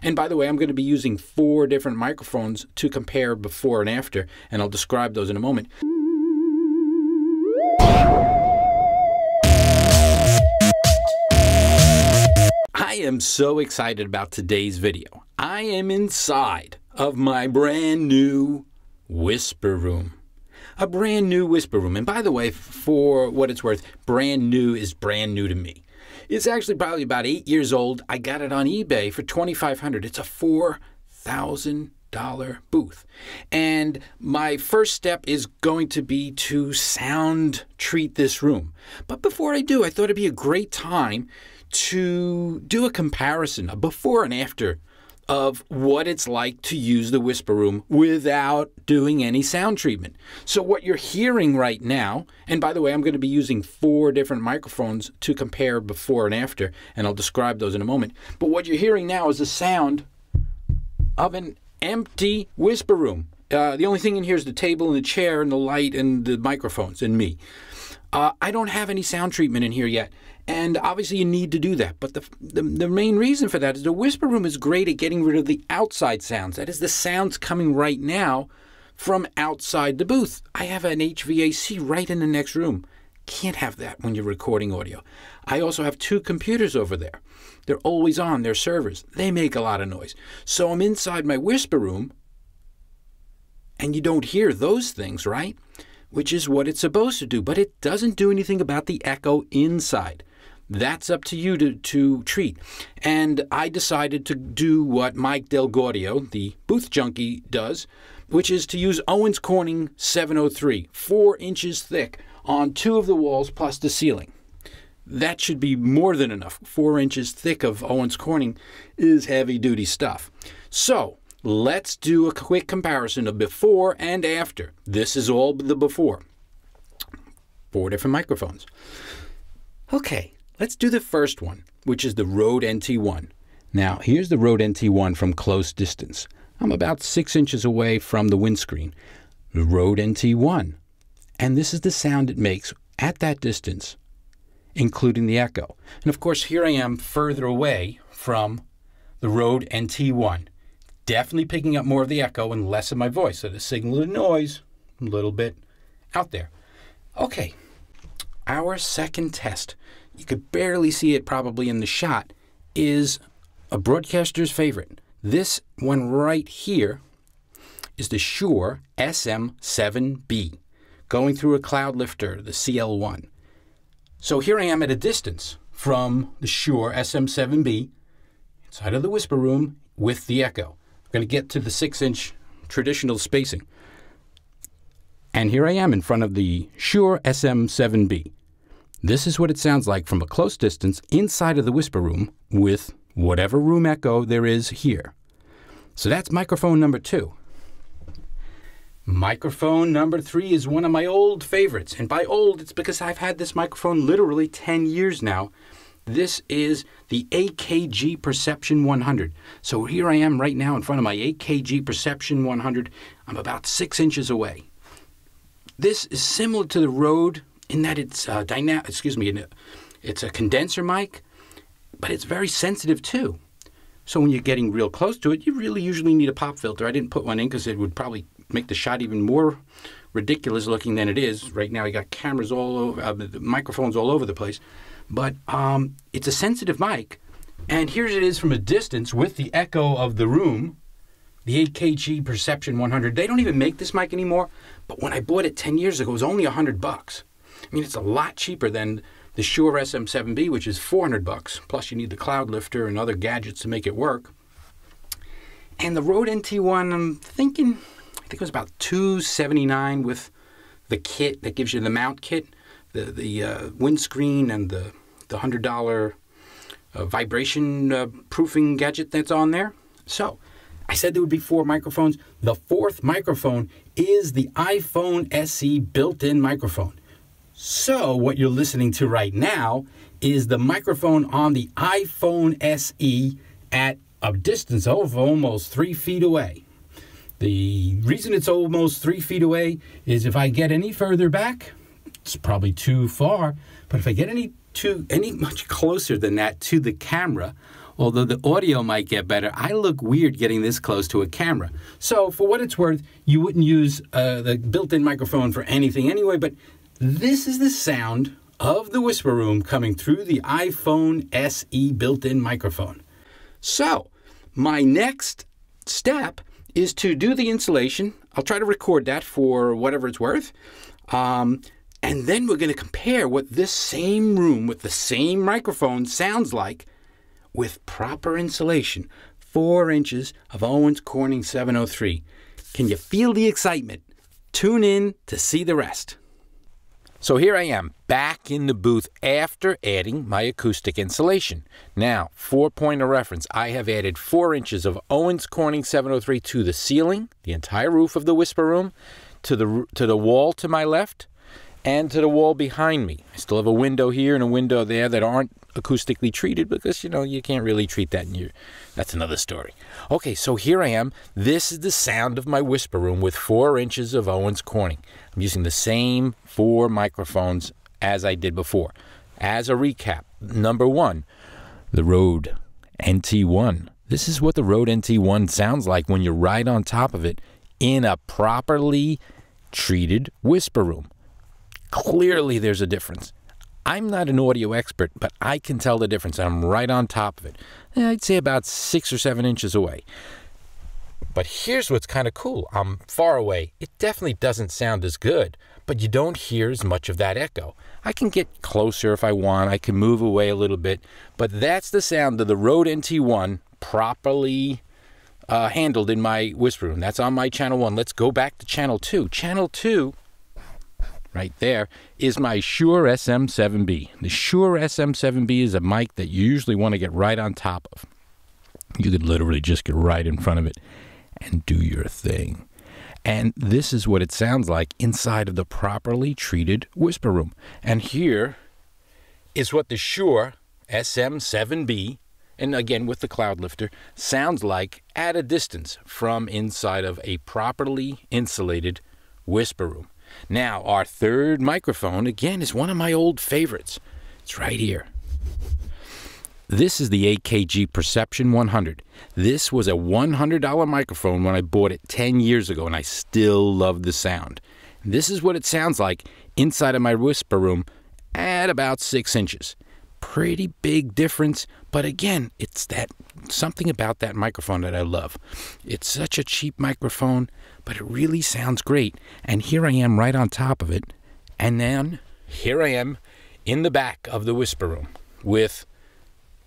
And by the way, I'm going to be using 4 different microphones to compare before and after, and I'll describe those in a moment. I am so excited about today's video. I am inside of my brand new WhisperRoom. A brand new WhisperRoom. And by the way, for what it's worth, brand new is brand new to me. It's actually probably about 8 years old. I got it on eBay for $2,500. It's a $4,000 booth. And my first step is going to be to sound treat this room. But before I do, I thought it'd be a great time to do a comparison, a before and after, of what it's like to use the WhisperRoom without doing any sound treatment. So what you're hearing right now, and by the way, I'm going to be using 4 different microphones to compare before and after, and I'll describe those in a moment. But what you're hearing now is the sound of an empty WhisperRoom. The only thing in here is the table and the chair and the light and the microphones and me. I don't have any sound treatment in here yet. And obviously you need to do that. But the main reason for that is the WhisperRoom is great at getting rid of the outside sounds. That is the sounds coming right now from outside the booth. I have an HVAC right in the next room. Can't have that when you're recording audio. I also have 2 computers over there. They're always on. They're servers. They make a lot of noise. So I'm inside my WhisperRoom, and you don't hear those things, right? Which is what it's supposed to do. But it doesn't do anything about the echo inside. That's up to you to treat. And I decided to do what Mike Del Gaudio, the booth junkie, does, which is to use Owens Corning 703, 4 inches thick on 2 of the walls plus the ceiling. That should be more than enough. 4 inches thick of Owens Corning is heavy-duty stuff. So let's do a quick comparison of before and after. This is all the before. 4 different microphones. Okay. Let's do the first one, which is the Rode NT1. Now, here's the Rode NT1 from close distance. I'm about 6 inches away from the windscreen. The Rode NT1. And this is the sound it makes at that distance, including the echo. And of course, here I am further away from the Rode NT1. Definitely picking up more of the echo and less of my voice. So the signal to noise, a little bit out there. Okay, our second test. You could barely see it probably in the shot, is a broadcaster's favorite. This one right here is the Shure SM7B, going through a CloudLifter, the CL-1. So here I am at a distance from the Shure SM7B, inside of the WhisperRoom with the echo. I'm going to get to the 6-inch traditional spacing. And here I am in front of the Shure SM7B. This is what it sounds like from a close distance inside of the WhisperRoom with whatever room echo there is here. So that's microphone number 2. Microphone number 3 is one of my old favorites. And by old, it's because I've had this microphone literally 10 years now. This is the AKG Perception 100. So here I am right now in front of my AKG Perception 100. I'm about 6 inches away. This is similar to the Rode in that it's it's a condenser mic, but it's very sensitive too. So when you're getting real close to it, you really usually need a pop filter. I didn't put one in because it would probably make the shot even more ridiculous looking than it is. Right now, you got cameras all over, microphones all over the place. But it's a sensitive mic, and here it is from a distance with the echo of the room. The AKG Perception 100. They don't even make this mic anymore, but when I bought it 10 years ago, it was only $100. I mean, it's a lot cheaper than the Shure SM7B, which is $400. Plus, you need the CloudLifter and other gadgets to make it work. And the Rode NT1, I think it was about $279 with the kit that gives you the mount kit, the windscreen and the $100 vibration proofing gadget that's on there. So I said there would be 4 microphones. The 4th microphone is the iPhone SE built-in microphone. So what you're listening to right now is the microphone on the iPhone SE at a distance of almost 3 feet away. The reason it's almost 3 feet away is if I get any further back, it's probably too far, but if I get any much closer than that to the camera, although the audio might get better, I look weird getting this close to a camera. So for what it's worth, you wouldn't use the built-in microphone for anything anyway, but this is the sound of the WhisperRoom coming through the iPhone SE built-in microphone. So my next step is to do the installation. I'll try to record that for whatever it's worth. And then we're going to compare what this same room with the same microphone sounds like with proper insulation. 4 inches of Owens Corning 703. Can you feel the excitement? Tune in to see the rest. So here I am, back in the booth after adding my acoustic insulation. Now, for point of reference, I have added 4 inches of Owens Corning 703 to the ceiling, the entire roof of the WhisperRoom, to the wall to my left, and to the wall behind me. I still have a window here and a window there that aren't acoustically treated because, you know, you can't really treat that in your... That's another story. Okay, so here I am. This is the sound of my WhisperRoom with 4 inches of Owens Corning. I'm using the same 4 microphones as I did before. As a recap, number 1, the Rode NT1. This is what the Rode NT1 sounds like when you're right on top of it in a properly treated WhisperRoom. Clearly there's a difference. I'm not an audio expert, but I can tell the difference. I'm right on top of it. I'd say about 6 or 7 inches away. But here's what's kind of cool. I'm far away. It definitely doesn't sound as good, but you don't hear as much of that echo. I can get closer if I want. I can move away a little bit, but that's the sound of the Rode NT1 properly handled in my WhisperRoom. That's on my channel 1. Let's go back to channel 2. Channel 2, right there, is my Shure SM7B. The Shure SM7B is a mic that you usually want to get right on top of. You could literally just get right in front of it and do your thing. And this is what it sounds like inside of the properly treated WhisperRoom. And here is what the Shure SM7B, and again with the CloudLifter, sounds like at a distance from inside of a properly insulated WhisperRoom. Now, our third microphone, again, is one of my old favorites. It's right here. This is the AKG Perception 100. This was a $100 microphone when I bought it 10 years ago, and I still love the sound. This is what it sounds like inside of my WhisperRoom at about 6 inches. Pretty big difference, but again, it's that something about that microphone that I love. It's such a cheap microphone, but it really sounds great. And here I am right on top of it, and then here I am in the back of the WhisperRoom with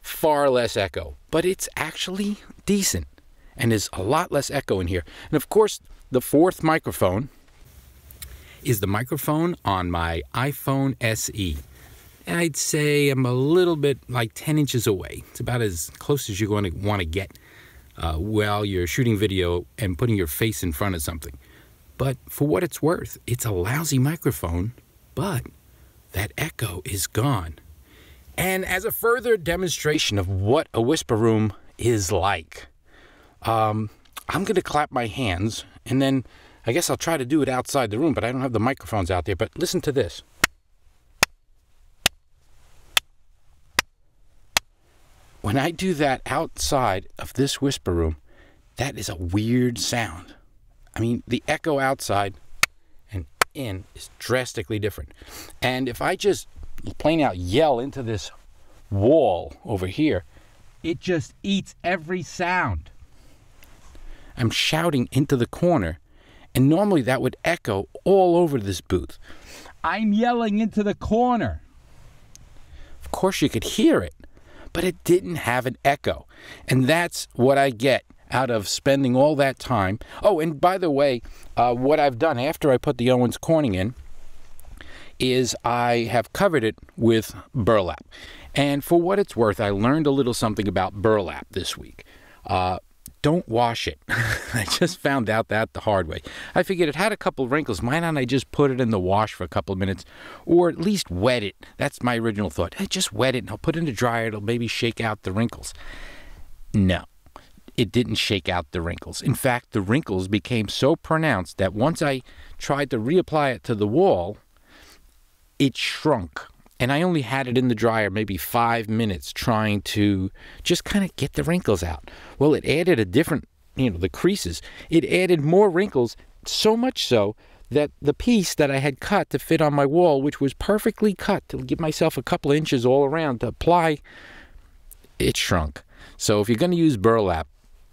far less echo, but it's actually decent, and there's a lot less echo in here. And of course, the fourth microphone is the microphone on my iPhone SE. And I'd say I'm a little bit like 10 inches away. It's about as close as you're going to want to get while you're shooting video and putting your face in front of something. But for what it's worth, it's a lousy microphone, but that echo is gone. And as a further demonstration of what a WhisperRoom is like, I'm going to clap my hands, and then I guess I'll try to do it outside the room, but I don't have the microphones out there. But listen to this. When I do that outside of this WhisperRoom, that is a weird sound. I mean, the echo outside and in is drastically different. And if I just plain out yell into this wall over here, it just eats every sound. I'm shouting into the corner, and normally that would echo all over this booth. I'm yelling into the corner. Of course you could hear it, but it didn't have an echo. And that's what I get out of spending all that time. Oh, and by the way, what I've done after I put the Owens Corning in is I have covered it with burlap. And for what it's worth, I learned a little something about burlap this week. Don't wash it. I just found out that the hard way. I figured it had a couple wrinkles. Why not I just put it in the wash for a couple of minutes, or at least wet it? That's my original thought. Hey, just wet it and I'll put it in the dryer. It'll maybe shake out the wrinkles. No, it didn't shake out the wrinkles. In fact, the wrinkles became so pronounced that once I tried to reapply it to the wall, it shrunk. and I only had it in the dryer maybe 5 minutes trying to just kind of get the wrinkles out. Well, it added a different, the creases. It added more wrinkles, so much so that the piece that I had cut to fit on my wall, which was perfectly cut to give myself a couple of inches all around to apply, it shrunk. So if you're going to use burlap,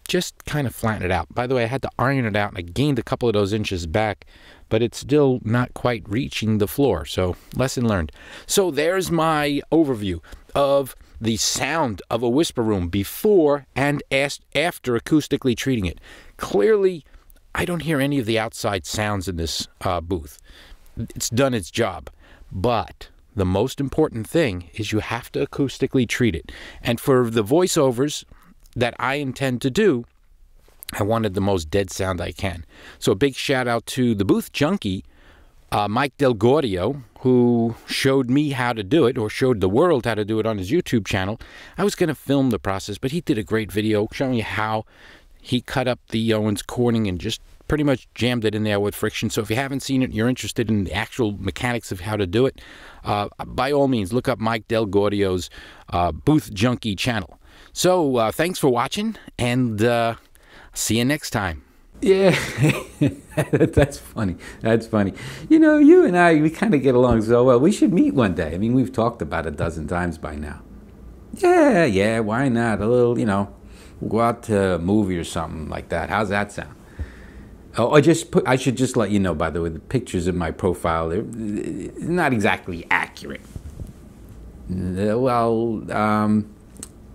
just kind of flatten it out. By the way, I had to iron it out, and I gained a couple of those inches back, but it's still not quite reaching the floor. So lesson learned. So there's my overview of the sound of a WhisperRoom before and after acoustically treating it. Clearly, I don't hear any of the outside sounds in this booth. It's done its job. But the most important thing is you have to acoustically treat it. And for the voiceovers that I intend to do, I wanted the most dead sound I can. So a big shout out to the booth junkie, Mike Del Gaudio, who showed me how to do it, or showed the world how to do it on his YouTube channel. I was going to film the process, but he did a great video showing you how he cut up the Owens Corning and just pretty much jammed it in there with friction. So if you haven't seen it, you're interested in the actual mechanics of how to do it, by all means, look up Mike Del Gaudio's Booth Junkie channel. So thanks for watching, and see you next time. Yeah, that's funny. That's funny. You and I, we kind of get along so well. We should meet one day. I mean, we've talked about it a dozen times by now. Yeah, why not? A little, we'll go out to a movie or something like that. How's that sound? Oh, I should just let you know, by the way, the pictures in my profile, they're not exactly accurate. The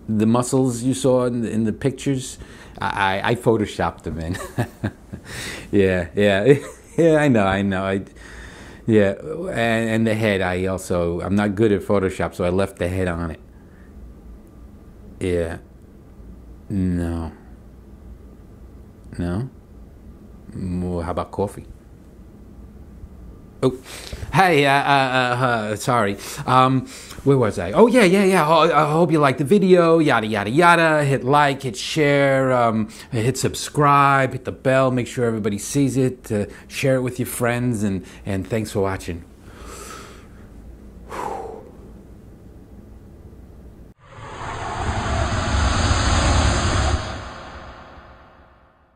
muscles you saw in the pictures, I photoshopped them in. yeah, I know. And the head, I'm not good at Photoshop, so I left the head on it. Yeah. No. Well, how about coffee? Oh, hey, sorry. Where was I? Oh, yeah. I hope you liked the video, yada, yada, yada. Hit like, hit share, hit subscribe, hit the bell, make sure everybody sees it, share it with your friends, and thanks for watching.